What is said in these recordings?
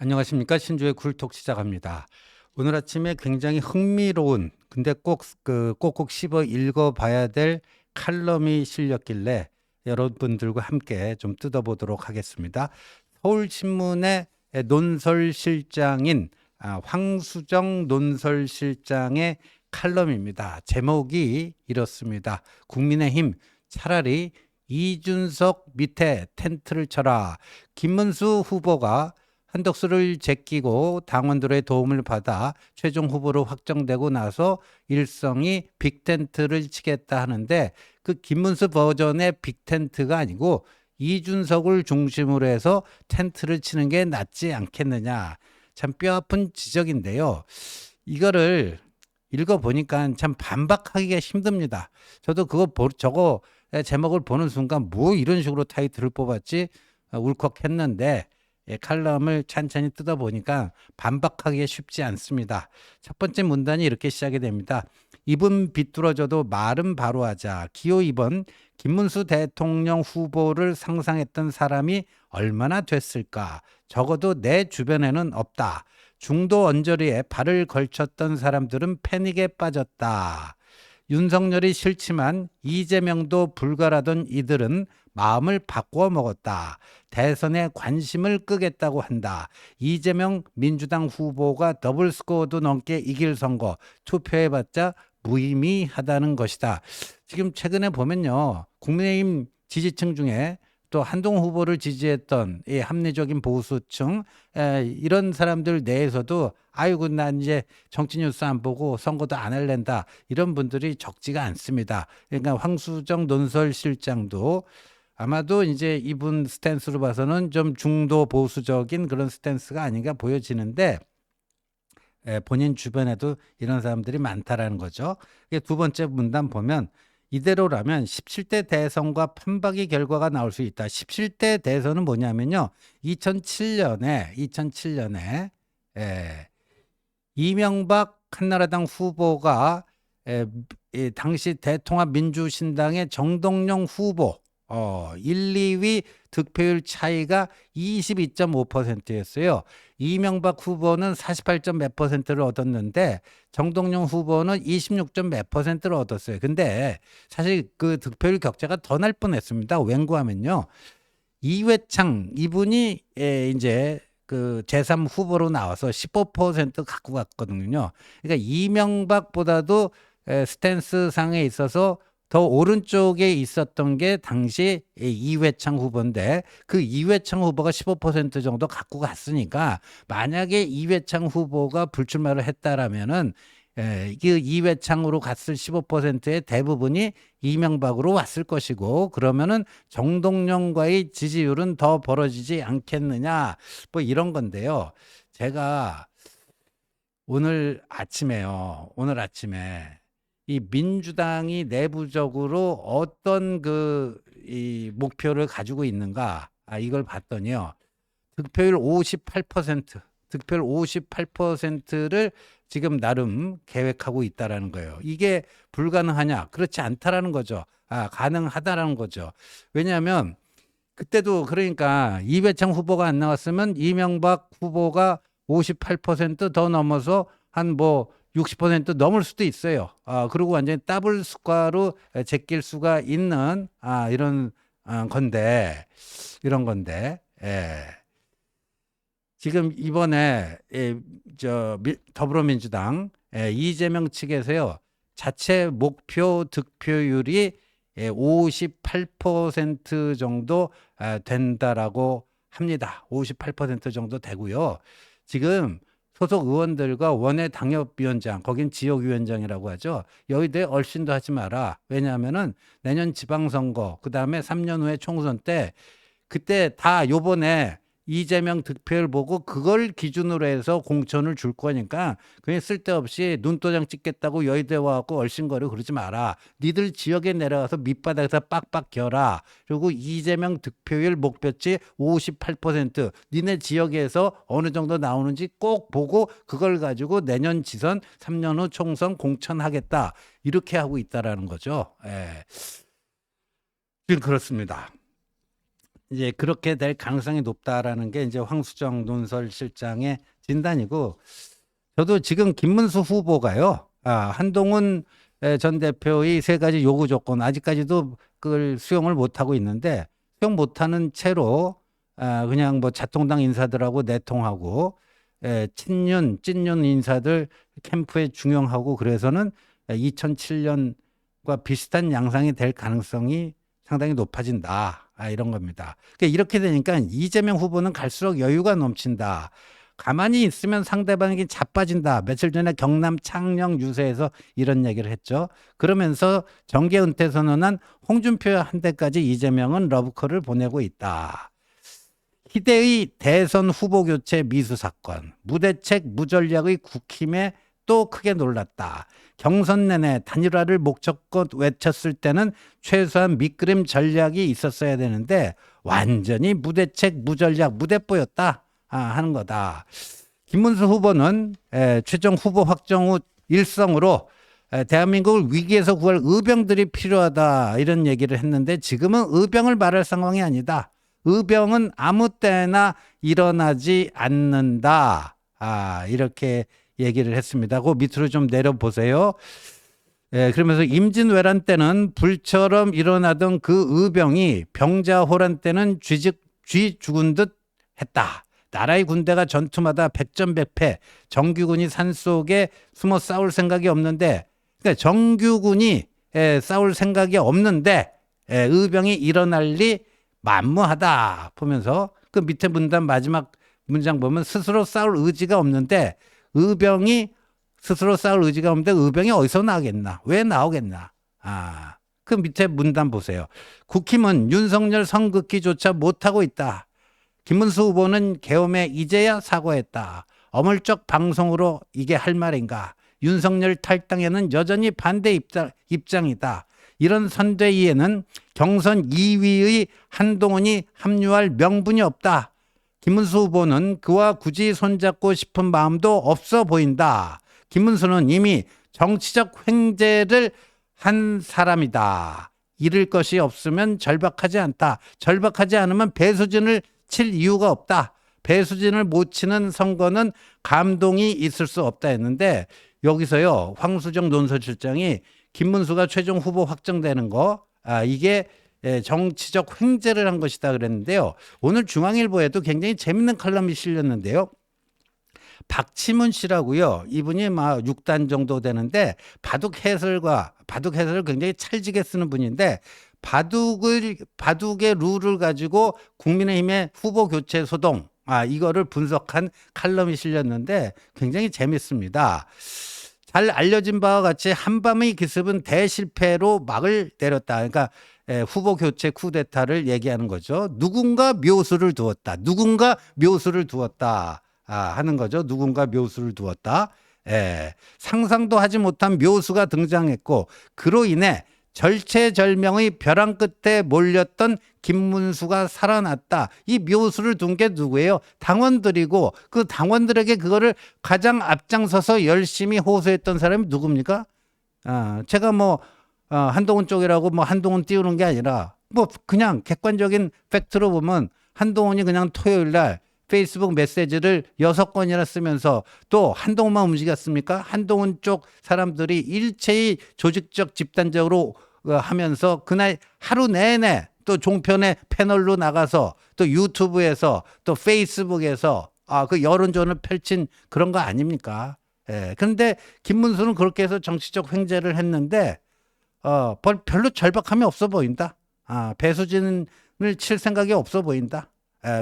안녕하십니까. 신주의 굴톡 시작합니다. 오늘 아침에 굉장히 흥미로운 근데 꼭꼭 씹어 읽어봐야 될 칼럼이 실렸길래 여러분들과 함께 좀 뜯어보도록 하겠습니다. 서울신문의 논설실장인 황수정 논설실장의 칼럼입니다. 제목이 이렇습니다. 국민의힘 차라리 이준석 밑에 텐트를 쳐라. 김문수 후보가 한덕수를 제끼고 당원들의 도움을 받아 최종 후보로 확정되고 나서 일성이 빅텐트를 치겠다 하는데, 그 김문수 버전의 빅텐트가 아니고 이준석을 중심으로 해서 텐트를 치는 게 낫지 않겠느냐. 참 뼈아픈 지적인데요. 이거를 읽어보니까 참 반박하기가 힘듭니다. 저도 저거 제목을 보는 순간 뭐 이런 식으로 타이틀을 뽑았지 울컥했는데, 칼럼을 찬찬히 뜯어보니까 반박하기가 쉽지 않습니다. 첫 번째 문단이 이렇게 시작이 됩니다. 입은 비뚤어져도 말은 바로 하자. 기호 2번 김문수 대통령 후보를 상상했던 사람이 얼마나 됐을까? 적어도 내 주변에는 없다. 중도 언저리에 발을 걸쳤던 사람들은 패닉에 빠졌다. 윤석열이 싫지만 이재명도 불가라던 이들은 마음을 바꾸어 먹었다. 대선에 관심을 끄겠다고 한다. 이재명 민주당 후보가 더블 스코어도 넘게 이길 선거, 투표해봤자 무의미하다는 것이다. 지금 최근에 보면요, 국민의힘 지지층 중에 또 한동훈 후보를 지지했던 이 합리적인 보수층, 이런 사람들 내에서도 아이고 난 이제 정치 뉴스 안 보고 선거도 안 할랜다, 이런 분들이 적지가 않습니다. 그러니까 황수정 논설실장도 아마도 이제 이분 스탠스로 봐서는 좀 중도 보수적인 그런 스탠스가 아닌가 보여지는데, 본인 주변에도 이런 사람들이 많다라는 거죠. 두 번째 문단 보면 이대로라면 17대 대선과 판박이 결과가 나올 수 있다. 17대 대선은 뭐냐면요, 2007년에 이명박 한나라당 후보가 당시 대통합민주신당의 정동영 후보 1, 2위 득표율 차이가 22.5%였어요. 이명박 후보는 48점 몇 %를 얻었는데 정동영 후보는 26점 몇 %를 얻었어요. 근데 사실 그 득표율 격차가 더 날 뻔했습니다. 웬구하면요, 이회창 이분이 이제 그 제3 후보로 나와서 15% 갖고 갔거든요. 그러니까 이명박보다도 스탠스 상에 있어서 더 오른쪽에 있었던 게 당시 이회창 후보인데, 그 이회창 후보가 15% 정도 갖고 갔으니까 만약에 이회창 후보가 불출마를 했다라면은 그 이회창으로 갔을 15%의 대부분이 이명박으로 왔을 것이고, 그러면은 정동영과의 지지율은 더 벌어지지 않겠느냐, 뭐 이런 건데요. 제가 오늘 아침에 이 민주당이 내부적으로 어떤 이 목표를 가지고 있는가, 이걸 봤더니요, 득표율 58%를 지금 나름 계획하고 있다라는 거예요. 이게 불가능하냐? 그렇지 않다라는 거죠. 가능하다라는 거죠. 왜냐하면 그때도, 그러니까 이회창 후보가 안 나왔으면 이명박 후보가 58%더 넘어서 한 60% 넘을 수도 있어요. 그리고 완전히 더블 스코어로 제낄 수가 있는 이런 건데, 지금 이번에 더불어민주당 이재명 측에서요, 자체 목표 득표율이 58% 정도 된다라고 합니다. 58% 정도 되고요. 지금 소속 의원들과 원외 당협위원장, 거긴 지역위원장이라고 하죠, 여의도에 얼씬도 하지 마라. 왜냐하면은 내년 지방선거, 그 다음에 3년 후에 총선 때, 그때 다 요번에 이재명 득표율 보고 그걸 기준으로 해서 공천을 줄 거니까 그냥 쓸데없이 눈도장 찍겠다고 여의도에 와갖고 얼씬거리고 그러지 마라. 니들 지역에 내려가서 밑바닥에서 빡빡 겨라. 그리고 이재명 득표율 목표치 58%, 니네 지역에서 어느 정도 나오는지 꼭 보고 그걸 가지고 내년 지선 3년 후 총선 공천하겠다, 이렇게 하고 있다라는 거죠. 지금 그렇습니다. 이제 그렇게 될 가능성이 높다라는 게 이제 황수정 논설실장의 진단이고, 저도 지금 김문수 후보가요, 한동훈 전 대표의 세 가지 요구 조건 아직까지도 그걸 수용을 못 하고 있는데, 수용 못하는 채로 그냥 뭐 자통당 인사들하고 내통하고 찐윤 인사들 캠프에 중용하고, 그래서는 2007년과 비슷한 양상이 될 가능성이 상당히 높아진다. 이런 겁니다. 그러니까 이렇게 되니까 이재명 후보는 갈수록 여유가 넘친다. 가만히 있으면 상대방에게 자빠진다. 며칠 전에 경남 창녕 유세에서 이런 얘기를 했죠. 그러면서 정계 은퇴 선언한 홍준표 한테까지 이재명은 러브콜을 보내고 있다. 희대의 대선 후보 교체 미수 사건, 무대책 무전략의 국힘에 또 크게 놀랐다. 경선 내내 단일화를 목적껏 외쳤을 때는 최소한 밑그림 전략이 있었어야 되는데 완전히 무대책 무전략 무대뽀였다 하는 거다. 김문수 후보는 최종 후보 확정 후 일성으로 대한민국을 위기에서 구할 의병들이 필요하다 이런 얘기를 했는데, 지금은 의병을 말할 상황이 아니다. 의병은 아무 때나 일어나지 않는다. 이렇게 얘기를 했습니다. 그 밑으로 좀 내려보세요. 그러면서 임진왜란 때는 불처럼 일어나던 그 의병이 병자호란 때는 쥐 죽은 듯 했다. 나라의 군대가 전투마다 백전백패, 정규군이 산속에 숨어 싸울 생각이 없는데, 그러니까 정규군이 싸울 생각이 없는데 의병이 일어날 리 만무하다 보면서, 그 밑에 문단 마지막 문장 보면 스스로 싸울 의지가 없는데 의병이 스스로 싸울 의지가 없는데 의병이 어디서 나오겠나? 왜 나오겠나? 그 밑에 문단 보세요. 국힘은 윤석열 선긋기조차 못하고 있다. 김문수 후보는 계엄에 이제야 사과했다. 어물쩍 방송으로 이게 할 말인가? 윤석열 탈당에는 여전히 반대 입장이다. 이런 선대위에는 경선 2위의 한동훈이 합류할 명분이 없다. 김문수 후보는 그와 굳이 손잡고 싶은 마음도 없어 보인다. 김문수는 이미 정치적 횡재를 한 사람이다. 잃을 것이 없으면 절박하지 않다. 절박하지 않으면 배수진을 칠 이유가 없다. 배수진을 못 치는 선거는 감동이 있을 수 없다 했는데, 여기서요 황수정 논설실장이 김문수가 최종 후보 확정되는 거 이게 정치적 횡재를 한 것이다 그랬는데요. 오늘 중앙일보에도 굉장히 재밌는 칼럼이 실렸는데요. 박치문 씨라고요. 이분이 막 6단 정도 되는데 바둑 해설을 굉장히 찰지게 쓰는 분인데, 바둑의 룰을 가지고 국민의힘의 후보 교체 소동 이거를 분석한 칼럼이 실렸는데 굉장히 재밌습니다. 잘 알려진 바와 같이 한밤의 기습은 대실패로 막을 내렸다. 그러니까 후보 교체 쿠데타를 얘기하는 거죠. 누군가 묘수를 두었다. 하는 거죠. 누군가 묘수를 두었다. 상상도 하지 못한 묘수가 등장했고, 그로 인해 절체절명의 벼랑 끝에 몰렸던 김문수가 살아났다. 이 묘수를 둔 게 누구예요? 당원들이고, 그 당원들에게 그거를 가장 앞장서서 열심히 호소했던 사람이 누굽니까? 제가 한동훈 쪽이라고 한동훈 띄우는 게 아니라, 그냥 객관적인 팩트로 보면 한동훈이 그냥 토요일 날 페이스북 메시지를 6건이나 쓰면서, 또 한동훈만 움직였습니까? 한동훈 쪽 사람들이 일체의 조직적 집단적으로 하면서 그날 하루 내내 또 종편의 패널로 나가서 또 유튜브에서 또 페이스북에서 그 여론전을 펼친 그런 거 아닙니까? 그런데 김문수는 그렇게 해서 정치적 횡재를 했는데 별로 절박함이 없어 보인다. 배수진을 칠 생각이 없어 보인다.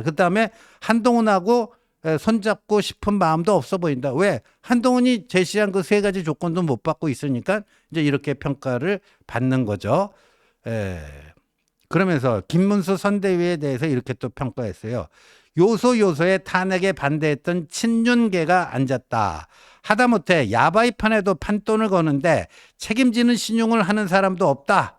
그다음에 한동훈하고 손잡고 싶은 마음도 없어 보인다. 왜? 한동훈이 제시한 그 세 가지 조건도 못 받고 있으니까 이제 이렇게 평가를 받는 거죠. 그러면서 김문수 선대위에 대해서 이렇게 또 평가했어요. 요소요소에 탄핵에 반대했던 친윤계가 앉았다. 하다못해 야바이판에도 판돈을 거는데 책임지는 신용을 하는 사람도 없다.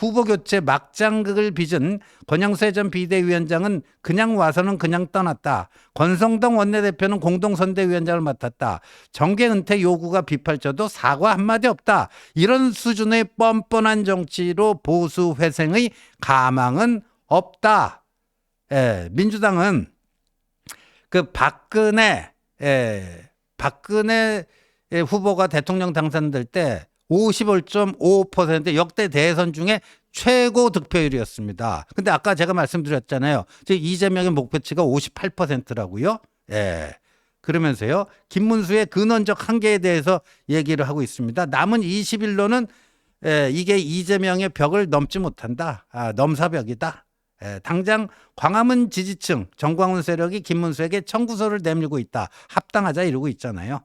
후보 교체 막장극을 빚은 권영세 전 비대위원장은 그냥 와서는 그냥 떠났다. 권성동 원내대표는 공동선대위원장을 맡았다. 정계 은퇴 요구가 비판쳐도 사과 한마디 없다. 이런 수준의 뻔뻔한 정치로 보수 회생의 가망은 없다. 민주당은 그 박근혜 후보가 대통령 당선될 때 51.55% 역대 대선 중에 최고 득표율이었습니다. 근데 아까 제가 말씀드렸잖아요. 이재명의 목표치가 58%라고요. 그러면서요. 김문수의 근원적 한계에 대해서 얘기를 하고 있습니다. 남은 20일로는 이게 이재명의 벽을 넘지 못한다. 넘사벽이다. 당장 광화문 지지층 정광훈 세력이 김문수에게 청구서를 내밀고 있다. 합당하자 이러고 있잖아요.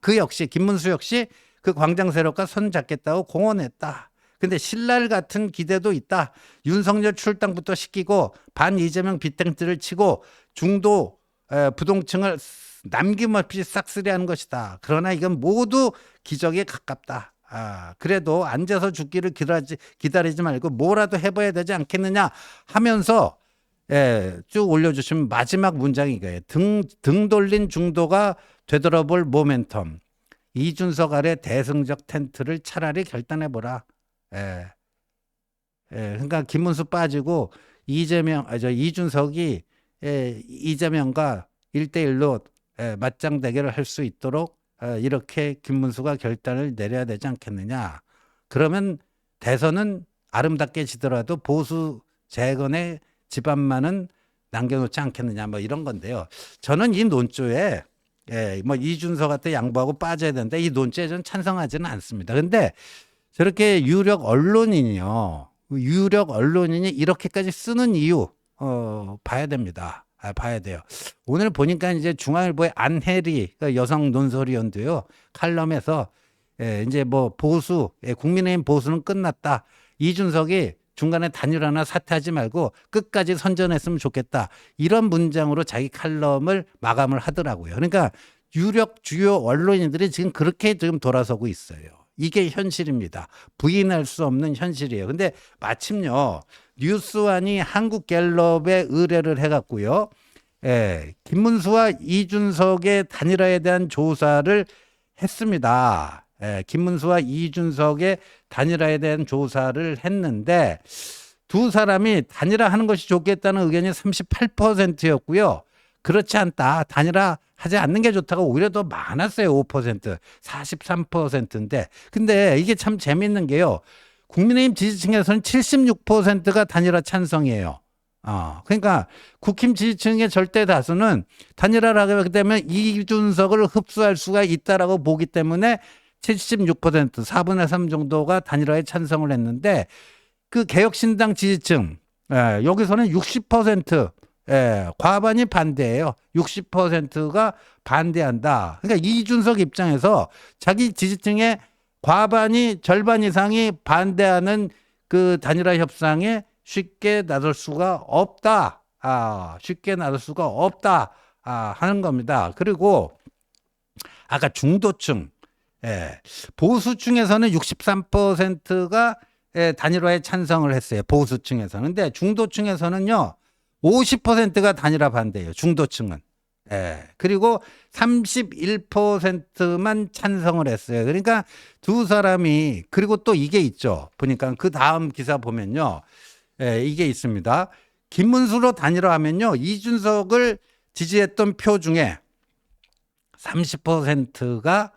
그 역시 김문수 역시 그 광장 세력과 손 잡겠다고 공언했다. 근데 신랄 같은 기대도 있다. 윤석열 출당부터 시키고 반 이재명 빗땡들을 치고 중도 부동층을 남김없이 싹쓸이하는 것이다. 그러나 이건 모두 기적에 가깝다. 그래도 앉아서 죽기를 기다리지 말고 뭐라도 해봐야 되지 않겠느냐 하면서 쭉 올려주시면 마지막 문장이 이거예요. 등 돌린 중도가 되돌아볼 모멘텀. 이준석 아래 대승적 텐트를 차라리 결단해보라. 그러니까 김문수 빠지고 이준석이 이재명과 1대1로 맞짱 대결을 할 수 있도록 이렇게 김문수가 결단을 내려야 되지 않겠느냐. 그러면 대선은 아름답게 지더라도 보수 재건의 집안만은 남겨놓지 않겠느냐. 뭐 이런 건데요. 저는 이 논조에 뭐 이준석한테 양보하고 빠져야 되는데 이 논조에 저는 찬성하지는 않습니다. 근데 저렇게 유력 언론인이 이렇게까지 쓰는 이유 봐야 됩니다. 봐야 돼요. 오늘 보니까 이제 중앙일보의 안혜리 여성 논설위원도요 칼럼에서 이제 뭐 국민의힘 보수는 끝났다. 이준석이 중간에 단일 하나 사퇴하지 말고 끝까지 선전했으면 좋겠다. 이런 문장으로 자기 칼럼을 마감을 하더라고요. 그러니까 유력 주요 언론인들이 지금 그렇게 지금 돌아서고 있어요. 이게 현실입니다. 부인할 수 없는 현실이에요. 근데 마침요 뉴스완이 한국갤럽에 의뢰를 해갖고요. 김문수와 이준석의 단일화에 대한 조사를 했습니다. 김문수와 이준석의 단일화에 대한 조사를 했는데 두 사람이 단일화하는 것이 좋겠다는 의견이 38%였고요. 그렇지 않다. 단일화 하지 않는 게 좋다가 오히려 더 많았어요. 5%, 43%인데. 근데 이게 참 재밌는 게요. 국민의힘 지지층에서는 76%가 단일화 찬성이에요. 그러니까 국힘 지지층의 절대 다수는 단일화를 하게 되면 이준석을 흡수할 수가 있다라고 보기 때문에 76%, 4분의 3 정도가 단일화에 찬성을 했는데 그 개혁신당 지지층, 여기서는 60%, 과반이 반대예요. 60%가 반대한다. 그러니까 이준석 입장에서 자기 지지층의 절반 이상이 반대하는 그 단일화 협상에 쉽게 나설 수가 없다. 쉽게 나설 수가 없다. 하는 겁니다. 그리고 아까 중도층, 보수층에서는 63%가 단일화에 찬성을 했어요. 보수층에서는. 근데 중도층에서는요, 50%가 단일화 반대예요. 중도층은. 그리고 31%만 찬성을 했어요. 그러니까 두 사람이, 그리고 또 이게 있죠. 보니까 그 다음 기사 보면요. 이게 있습니다. 김문수로 단일화하면요. 이준석을 지지했던 표 중에 30%가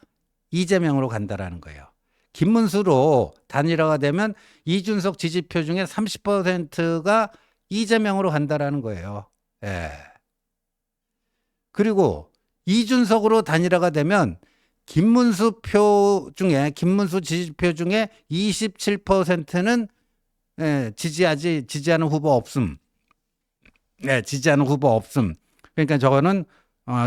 이재명으로 간다라는 거예요. 김문수로 단일화가 되면 이준석 지지표 중에 30%가 이재명으로 간다라는 거예요. 그리고 이준석으로 단일화가 되면 김문수 지지표 중에 27%는 지지하는 후보 없음. 지지하는 후보 없음. 그러니까 저거는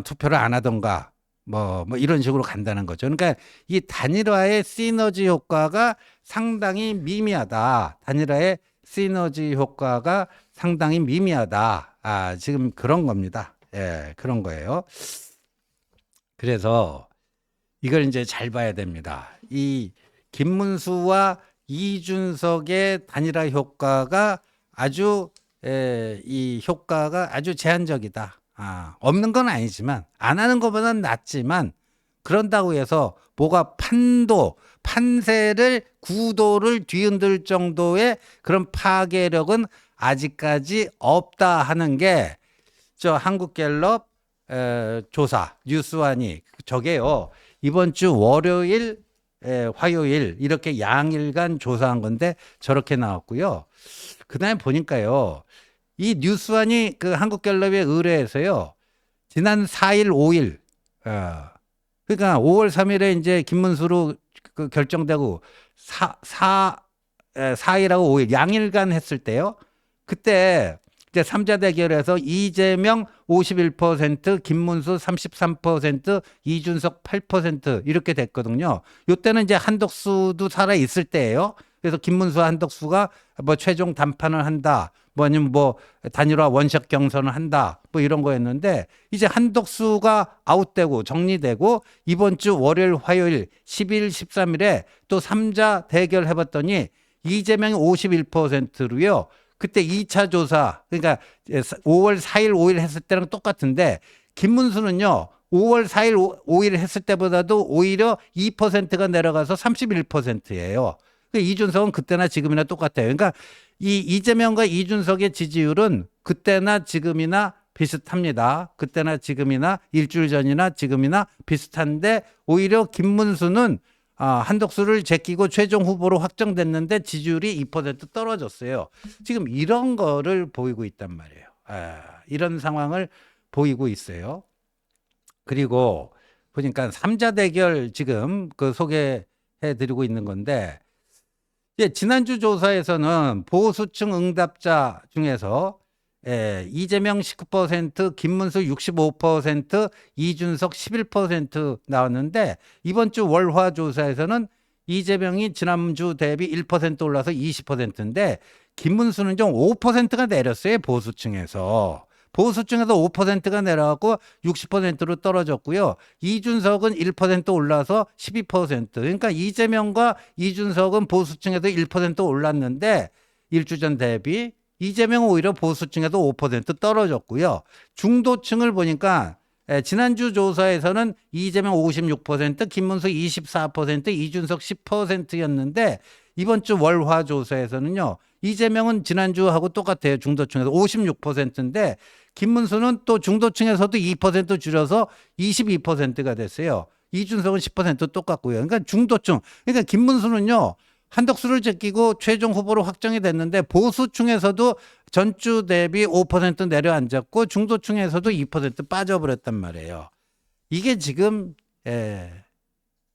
투표를 안 하던가 뭐 이런 식으로 간다는 거죠. 그러니까 이 단일화의 시너지 효과가 상당히 미미하다. 단일화의 시너지 효과가 상당히 미미하다. 지금 그런 겁니다. 그런 거예요. 그래서 이걸 이제 잘 봐야 됩니다. 이 김문수와 이준석의 단일화 효과가 아주 이 효과가 아주 제한적이다. 없는 건 아니지만 안 하는 것보다는 낫지만 그런다고 해서 뭐가 판세를 구도를 뒤흔들 정도의 그런 파괴력은 아직까지 없다 하는 게 저 한국갤럽 조사 뉴스완이 저게요. 이번 주 월요일 화요일 이렇게 양일간 조사한 건데 저렇게 나왔고요. 그다음에 보니까요. 이 뉴스완이 그 한국갤럽에 의뢰해서요. 지난 4일, 5일 그러니까 5월 3일에 이제 김문수로 그 결정되고 4일하고 5일 양일간 했을 때요. 그때 이제 3자 대결에서 이재명 51%, 김문수 33%, 이준석 8% 이렇게 됐거든요. 이때는 이제 한덕수도 살아 있을 때예요. 그래서 김문수 한덕수가 뭐 최종 담판을 한다. 뭐 아니면 뭐 단일화 원샷 경선을 한다. 뭐 이런 거였는데 이제 한덕수가 아웃되고 정리되고 이번 주 월요일 화요일 10일 13일에 또 3자 대결 해봤더니 이재명이 51%로요. 그때 2차 조사 그러니까 5월 4일 5일 했을 때랑 똑같은데 김문수는요. 5월 4일 5일 했을 때보다도 오히려 2%가 내려가서 31%예요. 이준석은 그때나 지금이나 똑같아요. 그러니까 이 이재명과 이준석의 지지율은 그때나 지금이나 비슷합니다. 그때나 지금이나 일주일 전이나 지금이나 비슷한데 오히려 김문수는 한덕수를 제끼고 최종 후보로 확정됐는데 지지율이 2% 떨어졌어요. 지금 이런 거를 보이고 있단 말이에요. 이런 상황을 보이고 있어요. 그리고 보니까 3자 대결 지금 그 소개해 드리고 있는 건데 지난주 조사에서는 보수층 응답자 중에서 이재명 19%, 김문수 65%, 이준석 11% 나왔는데 이번 주 월화 조사에서는 이재명이 지난주 대비 1% 올라서 20%인데 김문수는 좀 5%가 내렸어요. 보수층에서 5%가 내려가고 60%로 떨어졌고요. 이준석은 1% 올라서 12%. 그러니까 이재명과 이준석은 보수층에도 1% 올랐는데 일주 전 대비 이재명은 오히려 보수층에도 5% 떨어졌고요. 중도층을 보니까 지난주 조사에서는 이재명 56%, 김문수 24%, 이준석 10%였는데 이번 주 월화 조사에서는요. 이재명은 지난주하고 똑같아요. 중도층에서 56%인데 김문수는 또 중도층에서도 2% 줄여서 22%가 됐어요. 이준석은 10% 똑같고요. 그러니까 중도층. 그러니까 김문수는요. 한덕수를 제끼고 최종 후보로 확정이 됐는데 보수층에서도 전주 대비 5% 내려앉았고 중도층에서도 2% 빠져버렸단 말이에요. 이게 지금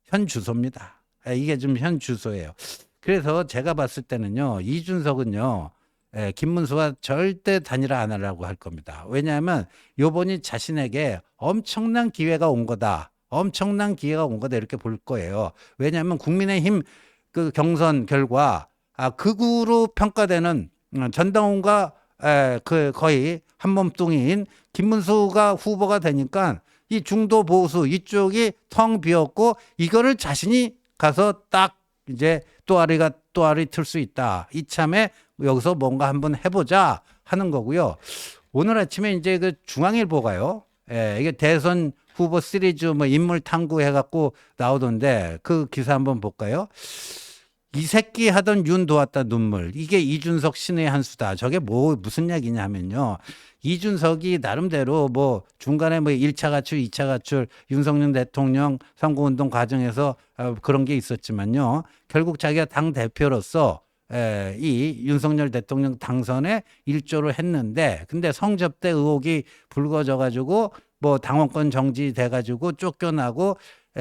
현 주소입니다. 이게 좀 현 주소예요. 그래서 제가 봤을 때는요. 이준석은요. 김문수와 절대 단일화 안 하려고 할 겁니다. 왜냐하면 요번이 자신에게 엄청난 기회가 온 거다. 이렇게 볼 거예요. 왜냐하면 국민의힘 그 경선 결과 극우로 평가되는 전당훈과 그 거의 한 몸뚱이인 김문수가 후보가 되니까 이 중도 보수 이쪽이 텅 비었고 이거를 자신이 가서 딱 이제 또아리 틀 수 있다. 이참에 여기서 뭔가 한번 해보자 하는 거고요. 오늘 아침에 이제 그 중앙일보가요. 이게 대선 후보 시리즈 뭐 인물 탐구 해갖고 나오던데 그 기사 한번 볼까요? 이 새끼 하던 윤 도왔다 눈물. 이게 이준석 신의 한 수다. 저게 무슨 얘기냐 하면요. 이준석이 나름대로 뭐 중간에 뭐 1차 가출, 2차 가출, 윤석열 대통령 선거운동 과정에서 그런 게 있었지만요. 결국 자기가 당 대표로서 이 윤석열 대통령 당선에 일조를 했는데 근데 성접대 의혹이 불거져 가지고 뭐 당원권 정지돼 가지고 쫓겨나고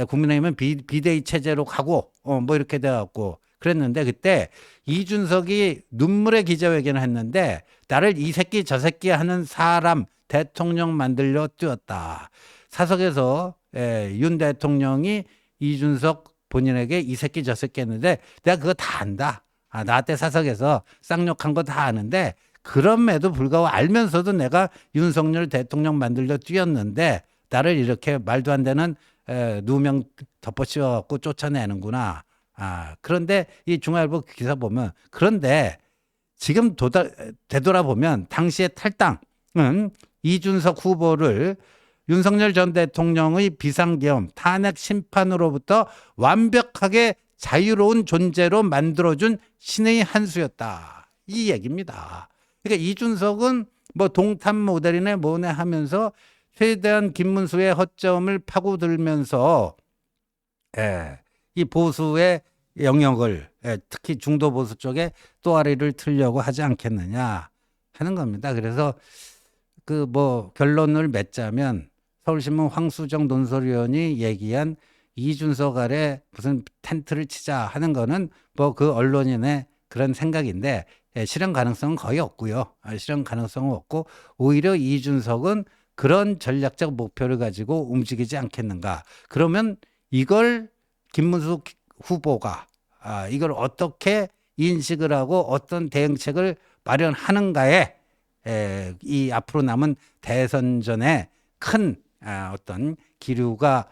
국민의힘은 비대위 체제로 가고 뭐 이렇게 돼 갖고 그랬는데 그때 이준석이 눈물의 기자회견을 했는데 나를 이 새끼 저 새끼 하는 사람 대통령 만들려 뛰었다. 사석에서 윤 대통령이 이준석 본인에게 이 새끼 저 새끼 했는데 내가 그거 다 안다. 나한테 사석에서 쌍욕한 거 다 아는데 그럼에도 불구하고 알면서도 내가 윤석열 대통령 만들려 뛰었는데 나를 이렇게 말도 안 되는 누명 덮어씌워갖고 쫓아내는구나. 그런데 이 중앙일보 기사 보면 그런데 지금 되돌아보면 당시의 탈당은 이준석 후보를 윤석열 전 대통령의 비상계엄 탄핵 심판으로부터 완벽하게 자유로운 존재로 만들어준 신의 한 수였다. 이 얘기입니다. 그러니까 이준석은 뭐 동탄 모델이네 뭐네 하면서 최대한 김문수의 허점을 파고들면서 이 보수의 영역을 특히 중도 보수 쪽에 또아리를 틀려고 하지 않겠느냐 하는 겁니다. 그래서 그 뭐 결론을 맺자면 서울신문 황수정 논설위원이 얘기한 이준석 아래 무슨 텐트를 치자 하는 거는 뭐 그 언론인의 그런 생각인데 실현 가능성은 거의 없고요. 실현 가능성은 없고 오히려 이준석은 그런 전략적 목표를 가지고 움직이지 않겠는가. 그러면 이걸 김문수 후보가 이걸 어떻게 인식을 하고 어떤 대응책을 마련하는가에 이 앞으로 남은 대선 전에 큰 어떤 기류가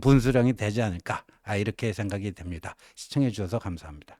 분수령이 되지 않을까 이렇게 생각이 됩니다. 시청해 주셔서 감사합니다.